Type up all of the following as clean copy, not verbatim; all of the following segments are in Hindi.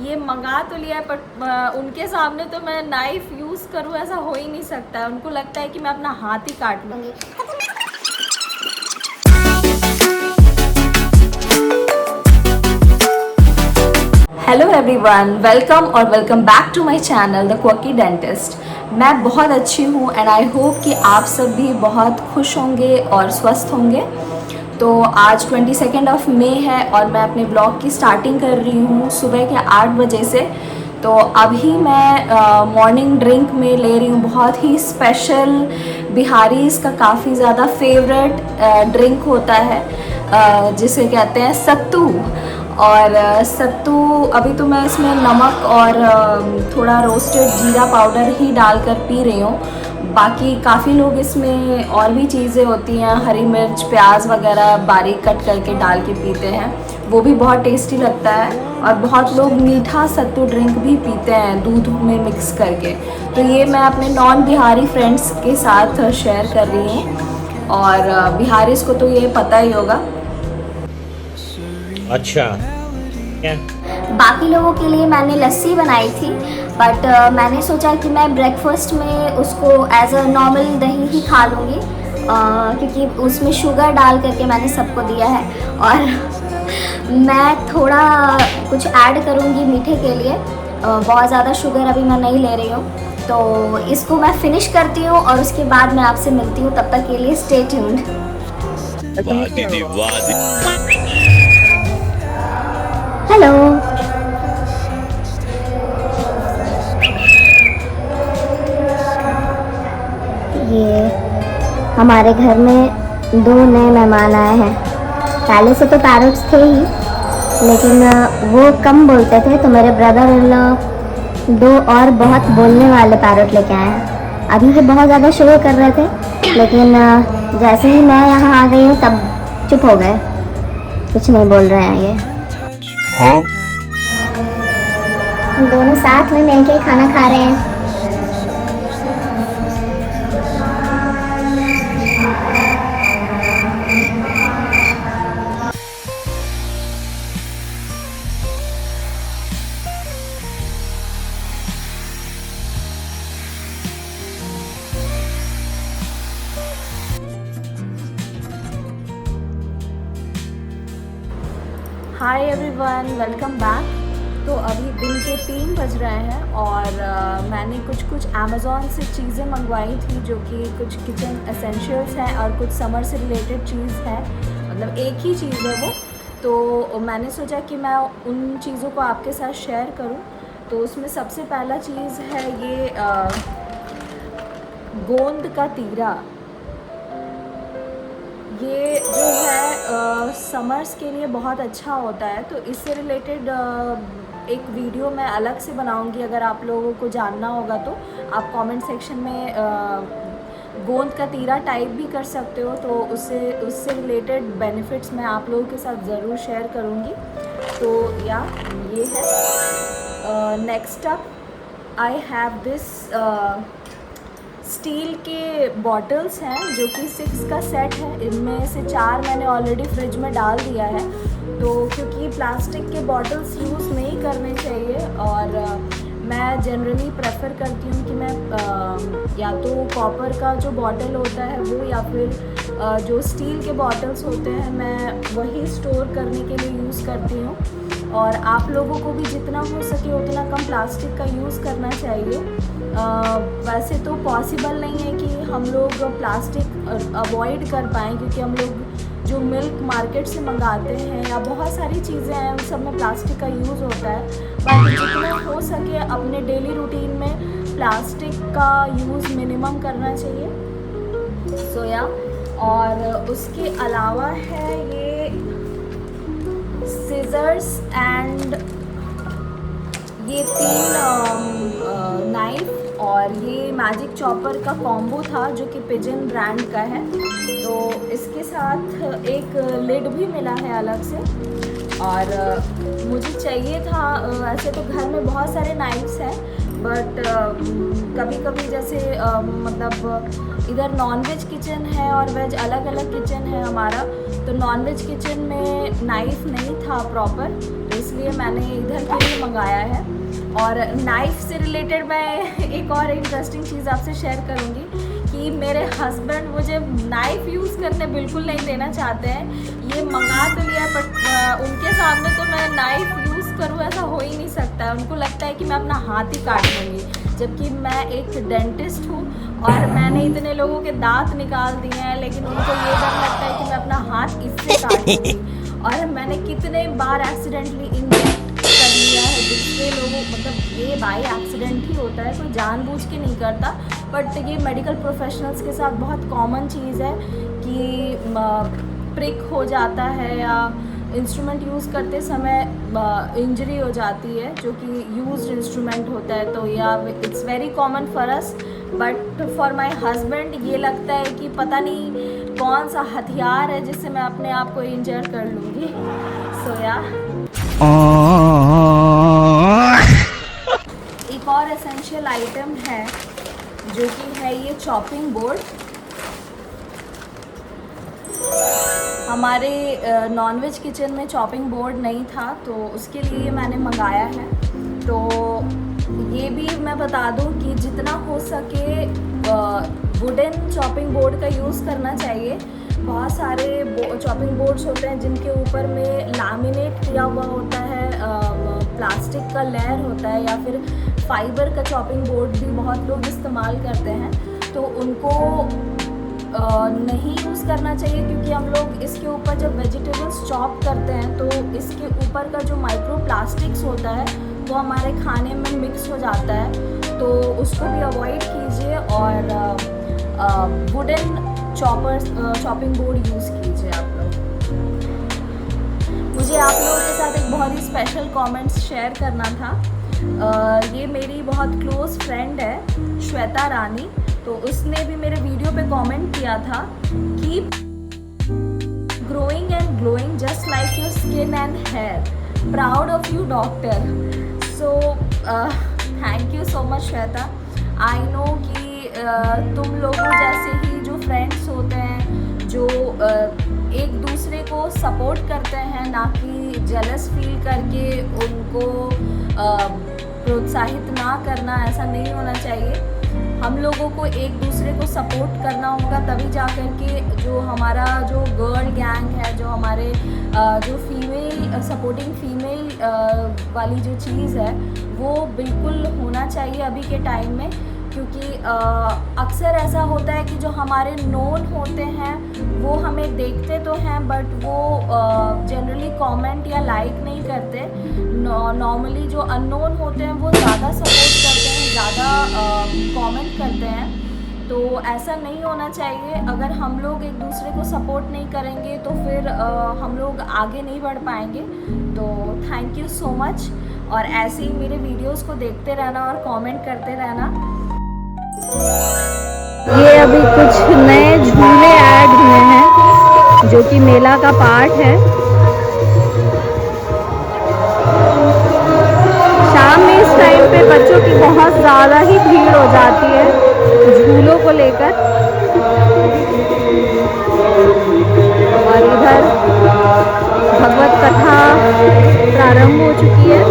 ये मंगा तो लिया है पर उनके सामने तो मैं नाइफ़ यूज़ करूँ ऐसा हो ही नहीं सकता है। उनको लगता है कि मैं अपना हाथ ही काट लूँगी। हेलो एवरीवन, वेलकम और welcome back to my channel the quirky dentist. मैं बहुत अच्छी हूँ एंड आई होप कि आप सब भी बहुत खुश होंगे और स्वस्थ होंगे। तो आज 22 मई है और मैं अपने ब्लॉग की स्टार्टिंग कर रही हूँ सुबह के 8 बजे से। तो अभी मैं मॉर्निंग ड्रिंक में ले रही हूँ बहुत ही स्पेशल बिहारीज़ का काफ़ी ज़्यादा फेवरेट ड्रिंक होता है जिसे कहते हैं सत्तू। और सत्तू अभी तो मैं इसमें नमक और थोड़ा रोस्टेड जीरा पाउडर ही डालकर पी रही हूँ। बाकी काफ़ी लोग इसमें और भी चीज़ें होती हैं, हरी मिर्च प्याज वगैरह बारीक कट करके डाल के पीते हैं, वो भी बहुत टेस्टी लगता है। और बहुत लोग मीठा सत्तू ड्रिंक भी पीते हैं दूध में मिक्स करके। तो ये मैं अपने नॉन बिहारी फ्रेंड्स के साथ शेयर कर रही हूँ और बिहारीज़ को तो ये पता ही होगा। अच्छा क्या? बाकी लोगों के लिए मैंने लस्सी बनाई थी बट मैंने सोचा कि मैं ब्रेकफास्ट में उसको एज अ नॉर्मल दही ही खा लूँगी क्योंकि उसमें शुगर डाल करके मैंने सबको दिया है और मैं थोड़ा कुछ ऐड करूँगी मीठे के लिए। बहुत ज़्यादा शुगर अभी मैं नहीं ले रही हूँ, तो इसको मैं फिनिश करती हूँ और उसके बाद मैं आपसे मिलती हूँ। तब तक के लिए स्टे ट्यून्ड। वाह दीदी वाह दीदी। हेलो, ये हमारे घर में 2 नए मेहमान आए हैं। पहले से तो पैरट्स थे ही, लेकिन वो कम बोलते थे तो मेरे ब्रदर इन लॉ 2 और बहुत बोलने वाले पैरट लेके आए हैं। अभी ये बहुत ज़्यादा शोर कर रहे थे, लेकिन जैसे ही मैं यहाँ आ गई हूँ तब चुप हो गए, कुछ नहीं बोल रहे हैं ये। हाँ? हम दोनों साथ में मिलके खाना खा रहे हैं। Hi everyone, welcome back. तो अभी दिन के 3 बज रहे हैं और मैंने कुछ अमेज़ॉन से चीज़ें मंगवाई थी जो कि कुछ किचन एसेंशियल्स हैं और कुछ समर से रिलेटेड चीज़ है, मतलब एक ही चीज़ है वो। तो मैंने सोचा कि मैं उन चीज़ों को आपके साथ शेयर करूं। तो उसमें सबसे पहला चीज़ है ये गोंद का तीरा। ये जो है समर्स के लिए बहुत अच्छा होता है, तो इससे रिलेटेड एक वीडियो मैं अलग से बनाऊंगी। अगर आप लोगों को जानना होगा तो आप कमेंट सेक्शन में गोंद का तीरा टाइप भी कर सकते हो, तो उससे रिलेटेड बेनिफिट्स मैं आप लोगों के साथ ज़रूर शेयर करूंगी। तो या ये है। Next up I have this steel के बॉटल्स हैं जो कि 6 का सेट है। इनमें से 4 मैंने ऑलरेडी फ्रिज में डाल दिया है, तो क्योंकि प्लास्टिक के बॉटल्स यूज़ नहीं करने चाहिए और मैं जनरली प्रेफर करती हूँ कि मैं या तो कॉपर का जो बॉटल होता है वो या फिर जो स्टील के बॉटल्स होते हैं मैं वही स्टोर करने के लिए यूज़ करती हूँ। और आप लोगों को भी जितना हो सके उतना कम प्लास्टिक का यूज़ करना चाहिए। वैसे तो पॉसिबल नहीं है कि हम लोग प्लास्टिक अवॉइड कर पाएँ, क्योंकि हम लोग जो मिल्क मार्केट से मंगाते हैं या बहुत सारी चीज़ें हैं उन सब में प्लास्टिक का यूज़ होता है। बाकी जितना हो सके अपने डेली रूटीन में प्लास्टिक का यूज़ मिनिमम करना चाहिए। सो या और उसके अलावा है ये सीजर्स एंड ये 3 नाइफ और ये मैजिक चॉपर का कॉम्बो था जो कि पिजन ब्रांड का है। तो इसके साथ एक लिड भी मिला है अलग से और मुझे चाहिए था। वैसे तो घर में बहुत सारे नाइफ्स हैं बट कभी कभी जैसे मतलब इधर नॉनवेज किचन है और वेज अलग अलग किचन है हमारा। तो नॉनवेज किचन में नाइफ़ नहीं था प्रॉपर, तो इसलिए मैंने इधर के लिए मंगाया है। और नाइफ़ से रिलेटेड मैं एक और इंटरेस्टिंग चीज़ आपसे शेयर करूँगी कि मेरे हस्बैंड मुझे नाइफ़ यूज़ करने बिल्कुल नहीं देना चाहते हैं। ये मंगा तो लिया बट उनके सामने तो मैं नाइफ़ यूज़ करूँ ऐसा हो ही नहीं सकता है। उनको लगता है कि मैं अपना हाथ ही काट लूँगी, जबकि मैं एक डेंटिस्ट हूँ और मैंने इतने लोगों के दांत निकाल दिए हैं, लेकिन उनको ये डर लगता है कि मैं अपना हाथ इससे काट लूँगी। और मैंने कितने बार एक्सीडेंटली इंजेक्ट कर लिया है दूसरे लोगों, मतलब ये बाई एक्सीडेंट ही होता है, कोई जानबूझ के नहीं करता। बट ये मेडिकल प्रोफेशनल्स के साथ बहुत कॉमन चीज़ है कि प्रिक हो जाता है या इंस्ट्रूमेंट यूज़ करते समय इंजरी हो जाती है, जो कि यूज्ड इंस्ट्रूमेंट होता है। तो या it's very common for us, but for my husband ये लगता है कि पता नहीं कौन सा हथियार है जिससे मैं अपने आप को इंजर कर लूँगी। सो या एक और एसेंशियल आइटम है जो कि है ये चॉपिंग बोर्ड। हमारे नॉनवेज किचन में चॉपिंग बोर्ड नहीं था, तो उसके लिए मैंने मंगाया है। तो ये भी मैं बता दूं कि जितना हो सके वुडन चॉपिंग बोर्ड का यूज़ करना चाहिए। बहुत सारे चॉपिंग बोर्ड्स होते हैं जिनके ऊपर में लैमिनेट किया हुआ होता है, प्लास्टिक का लेयर होता है, या फिर फाइबर का चॉपिंग बोर्ड भी बहुत लोग इस्तेमाल करते हैं। तो उनको नहीं यूज़ करना चाहिए, क्योंकि हम लोग इसके ऊपर जब वेजिटेबल्स चॉप करते हैं तो इसके ऊपर का जो माइक्रो प्लास्टिक्स होता है वो हमारे खाने में मिक्स हो जाता है। तो उसको भी अवॉइड कीजिए और वुडन चॉपिंग बोर्ड यूज़ कीजिए आप लोग। मुझे आप लोगों के साथ एक बहुत ही स्पेशल कमेंट्स शेयर करना था। ये मेरी बहुत क्लोज़ फ्रेंड है श्वेता रानी, तो उसने भी मेरे वीडियो पे कमेंट किया था कि growing and glowing just like your skin and hair, proud of you doctor. So thank you so much Shweta. I know कि तुम लोगों जैसे ही जो फ्रेंड्स होते हैं जो एक दूसरे को सपोर्ट करते हैं, ना कि जेलस फील करके उनको प्रोत्साहित ना करना, ऐसा नहीं होना चाहिए। हम लोगों को एक दूसरे को सपोर्ट करना होगा, तभी जा कर के जो हमारा जो गर्ल गैंग है, जो हमारे जो फीमेल सपोर्टिंग फीमेल वाली जो चीज़ है वो बिल्कुल होना चाहिए अभी के टाइम में। क्योंकि अक्सर ऐसा होता है कि जो हमारे नोन होते हैं वो हमें देखते तो हैं, बट वो जनरली कमेंट या लाइक नहीं करते। नॉर्मली जो अननोन होते हैं वो ज़्यादा सपोर्ट करते हैं, ज़्यादा कमेंट करते हैं। तो ऐसा नहीं होना चाहिए। अगर हम लोग एक दूसरे को सपोर्ट नहीं करेंगे तो फिर हम लोग आगे नहीं बढ़ पाएंगे। तो थैंक यू सो मच, और ऐसे ही मेरे वीडियोस को देखते रहना और कमेंट करते रहना। ये अभी कुछ नए झूले ऐड हुए हैं जो कि मेला का पार्ट है। शाम में इस टाइम पे बच्चों की बहुत ज़्यादा ही भीड़ हो जाती है झूलों को लेकर। और इधर भगवत कथा प्रारंभ हो चुकी है।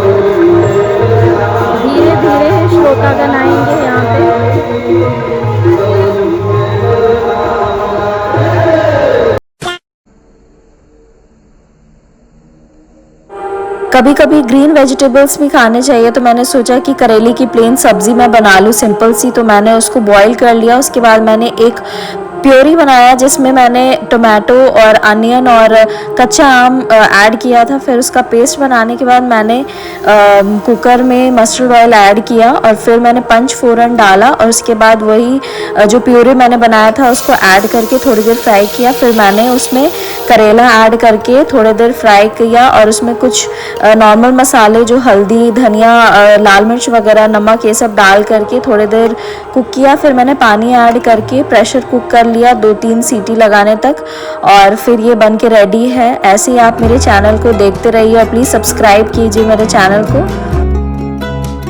धीरे धीरे श्रोतागण आएंगे यहाँ पे। कभी कभी ग्रीन वेजिटेबल्स भी खाने चाहिए, तो मैंने सोचा कि करेले की प्लेन सब्ज़ी मैं बना लूँ सिंपल सी। तो मैंने उसको बॉईल कर लिया। उसके बाद मैंने एक प्योरी बनाया जिसमें मैंने टोमेटो और अनियन और कच्चा आम ऐड किया था। फिर उसका पेस्ट बनाने के बाद मैंने कुकर में मस्टर्ड ऑयल ऐड किया और फिर मैंने पंच फोरन डाला, और उसके बाद वही जो प्योरी मैंने बनाया था उसको ऐड करके थोड़ी देर फ्राई किया। फिर मैंने उसमें करेला ऐड करके थोड़ी देर फ्राई किया, और उसमें कुछ नॉर्मल मसाले जो हल्दी, धनिया, लाल मिर्च वगैरह, नमक, ये सब डाल करके थोड़ी देर कुक किया। फिर मैंने पानी ऐड करके प्रेशर कुक कर लिया 2-3 सीटी लगाने तक, और फिर ये बन के रेडी है। ऐसे ही आप मेरे चैनल को देखते रहिए और प्लीज़ सब्सक्राइब कीजिए मेरे चैनल को।